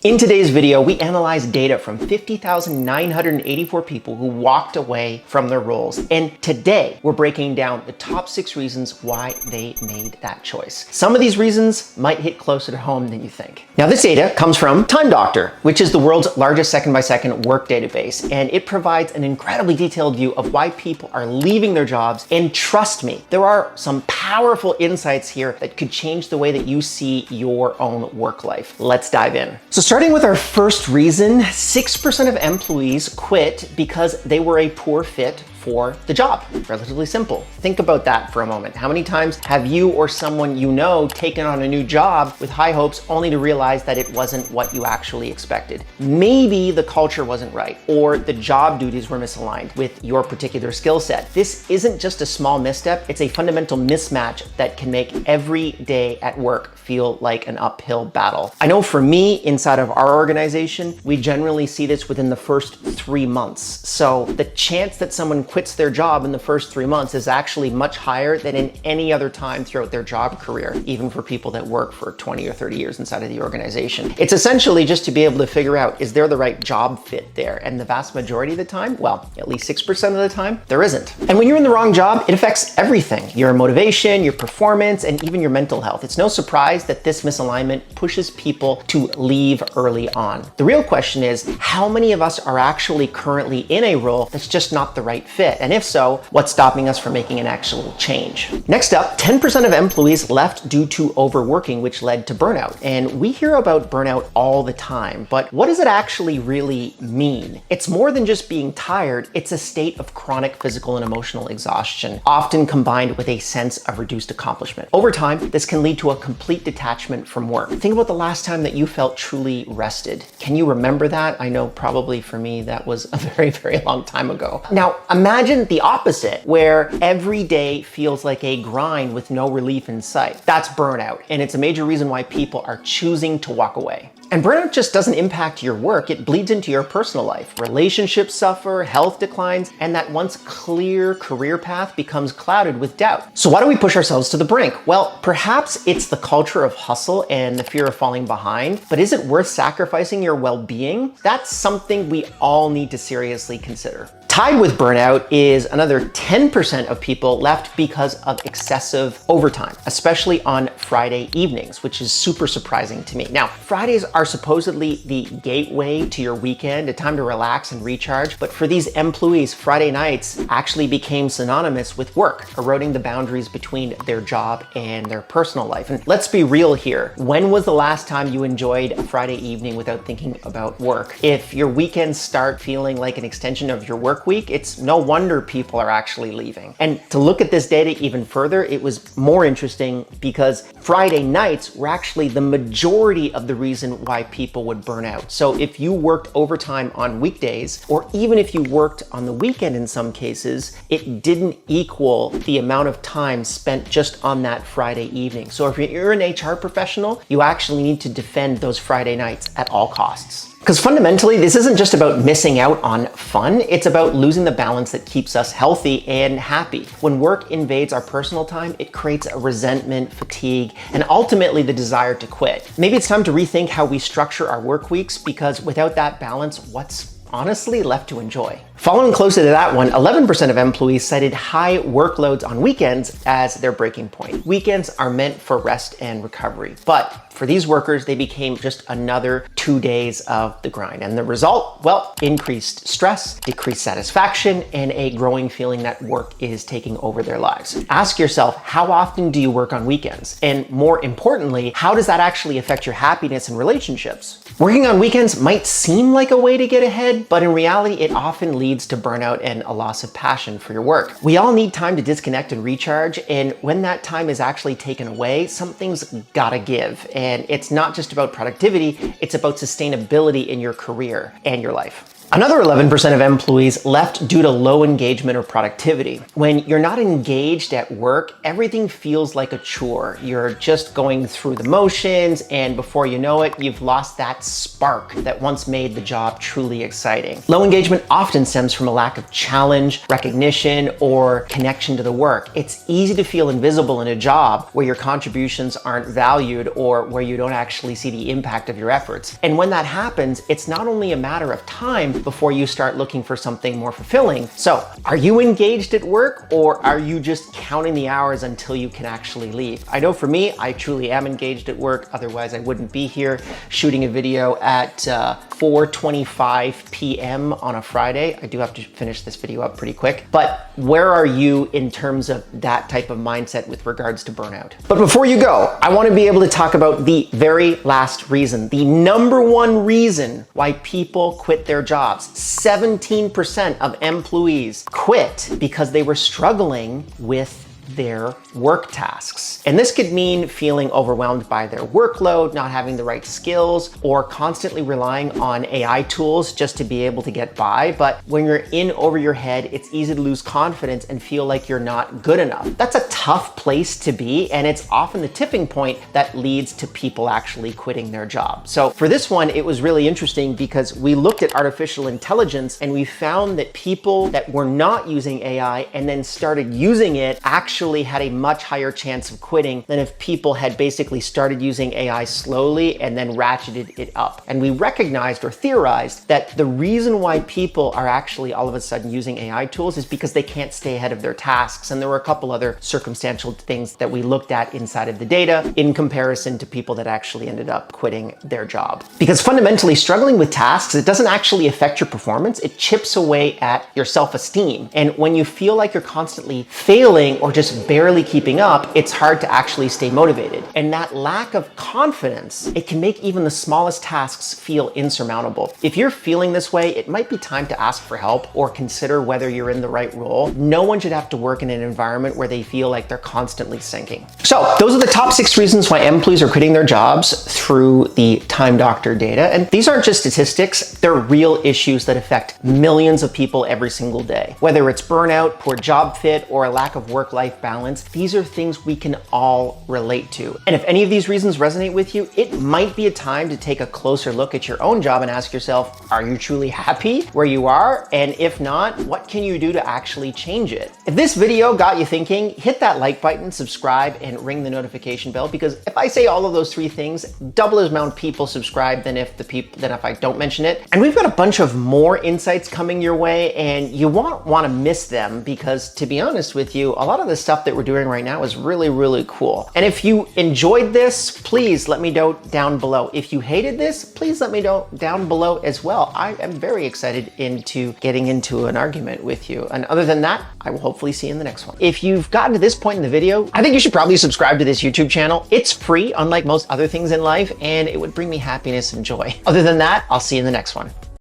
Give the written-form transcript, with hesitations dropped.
In today's video, we analyzed data from 50,984 people who walked away from their roles. And today, we're breaking down the top 6 reasons why they made that choice. Some of these reasons might hit closer to home than you think. Now, this data comes from Time Doctor, which is the world's largest second-by-second work database. And it provides an incredibly detailed view of why people are leaving their jobs. And trust me, there are some powerful insights here that could change the way that you see your own work life. Let's dive in. So starting with our first reason, 6% of employees quit because they were a poor fit for the job. Relatively simple. Think about that for a moment. How many times have you or someone you know taken on a new job with high hopes only to realize that it wasn't what you actually expected? Maybe the culture wasn't right or the job duties were misaligned with your particular skill set. This isn't just a small misstep, it's a fundamental mismatch that can make every day at work feel like an uphill battle. I know for me, inside of our organization, we generally see this within the first 3 months. So the chance that someone quits their job in the first 3 months is actually much higher than in any other time throughout their job career, even for people that work for 20 or 30 years inside of the organization. It's essentially just to be able to figure out, is there the right job fit there? And the vast majority of the time, well, at least 6% of the time, there isn't. And when you're in the wrong job, it affects everything: your motivation, your performance, and even your mental health. It's no surprise that this misalignment pushes people to leave early on. The real question is, how many of us are actually currently in a role that's just not the right fit? And if so, what's stopping us from making an actual change? Next up, 10% of employees left due to overworking, which led to burnout. And we hear about burnout all the time, but what does it actually really mean? It's more than just being tired. It's a state of chronic physical and emotional exhaustion, often combined with a sense of reduced accomplishment. Over time, this can lead to a complete detachment from work. Think about the last time that you felt truly rested. Can you remember that? I know probably for me, that was a very, very long time ago. Now, imagine the opposite, where every day feels like a grind with no relief in sight. That's burnout, and it's a major reason why people are choosing to walk away. And burnout just doesn't impact your work, it bleeds into your personal life. Relationships suffer, health declines, and that once clear career path becomes clouded with doubt. So why do we push ourselves to the brink? Well, perhaps it's the culture of hustle and the fear of falling behind, but is it worth sacrificing your well-being? That's something we all need to seriously consider. Tied with burnout is another 10% of people left because of excessive overtime, especially on Friday evenings, which is super surprising to me. Now, Fridays are supposedly the gateway to your weekend, a time to relax and recharge, but for these employees, Friday nights actually became synonymous with work, eroding the boundaries between their job and their personal life. And let's be real here. When was the last time you enjoyed a Friday evening without thinking about work? If your weekends start feeling like an extension of your work week, it's no wonder people are actually leaving. And to look at this data even further, it was more interesting because Friday nights were actually the majority of the reason why people would burn out. So if you worked overtime on weekdays, or even if you worked on the weekend in some cases, it didn't equal the amount of time spent just on that Friday evening. So if you're an HR professional, you actually need to defend those Friday nights at all costs. Because fundamentally, this isn't just about missing out on fun, it's about losing the balance that keeps us healthy and happy. When work invades our personal time, it creates a resentment, fatigue, and ultimately the desire to quit. Maybe it's time to rethink how we structure our work weeks, because without that balance, what's honestly left to enjoy? Following closer to that one, 11% of employees cited high workloads on weekends as their breaking point. Weekends are meant for rest and recovery, but for these workers, they became just another 2 days of the grind. And the result, well, increased stress, decreased satisfaction, and a growing feeling that work is taking over their lives. Ask yourself, how often do you work on weekends? And more importantly, how does that actually affect your happiness and relationships? Working on weekends might seem like a way to get ahead, but in reality, it often leads to burnout and a loss of passion for your work. We all need time to disconnect and recharge, and when that time is actually taken away, something's gotta give. And it's not just about productivity, it's about sustainability in your career and your life. Another 11% of employees left due to low engagement or productivity. When you're not engaged at work, everything feels like a chore. You're just going through the motions, and before you know it, you've lost that spark that once made the job truly exciting. Low engagement often stems from a lack of challenge, recognition, or connection to the work. It's easy to feel invisible in a job where your contributions aren't valued or where you don't actually see the impact of your efforts. And when that happens, it's not only a matter of time before you start looking for something more fulfilling. So, are you engaged at work, or are you just counting the hours until you can actually leave? I know for me, I truly am engaged at work. Otherwise, I wouldn't be here shooting a video at 4:25 p.m. on a Friday. I do have to finish this video up pretty quick. But where are you in terms of that type of mindset with regards to burnout? But before you go, I want to be able to talk about the very last reason, the number one reason why people quit their jobs. 17% of employees quit because they were struggling with their work tasks. And this could mean feeling overwhelmed by their workload, not having the right skills, or constantly relying on AI tools just to be able to get by. But when you're in over your head, it's easy to lose confidence and feel like you're not good enough. That's a tough place to be, and it's often the tipping point that leads to people actually quitting their job. So for this one, it was really interesting because we looked at artificial intelligence and we found that people that were not using AI and then started using it actually had a much higher chance of quitting than if people had basically started using AI slowly and then ratcheted it up. And we recognized or theorized that the reason why people are actually all of a sudden using AI tools is because they can't stay ahead of their tasks. And there were a couple other circumstantial things that we looked at inside of the data in comparison to people that actually ended up quitting their job. Because fundamentally, struggling with tasks, it doesn't actually affect your performance. It chips away at your self-esteem. And when you feel like you're constantly failing or just barely keeping up, it's hard to actually stay motivated. And that lack of confidence, it can make even the smallest tasks feel insurmountable. If you're feeling this way, it might be time to ask for help or consider whether you're in the right role. No one should have to work in an environment where they feel like they're constantly sinking. So those are the top 6 reasons why employees are quitting their jobs through the Time Doctor data. And these aren't just statistics, they're real issues that affect millions of people every single day. Whether it's burnout, poor job fit, or a lack of work-life balance, these are things we can all relate to. And if any of these reasons resonate with you, it might be a time to take a closer look at your own job and ask yourself, are you truly happy where you are? And if not, what can you do to actually change it? If this video got you thinking, hit that like button, subscribe, and ring the notification bell, because if I say all of those 3 things, double as amount of people subscribe than if I don't mention it. And we've got a bunch of more insights coming your way, and you won't want to miss them, because to be honest with you, a lot of the stuff that we're doing right now is really, really cool. And if you enjoyed this, please let me know down below. If you hated this, please let me know down below as well. I am very excited into getting into an argument with you. And other than that, I will hopefully see you in the next one. If you've gotten to this point in the video, I think you should probably subscribe to this YouTube channel. It's free, unlike most other things in life, and it would bring me happiness and joy. Other than that, I'll see you in the next one.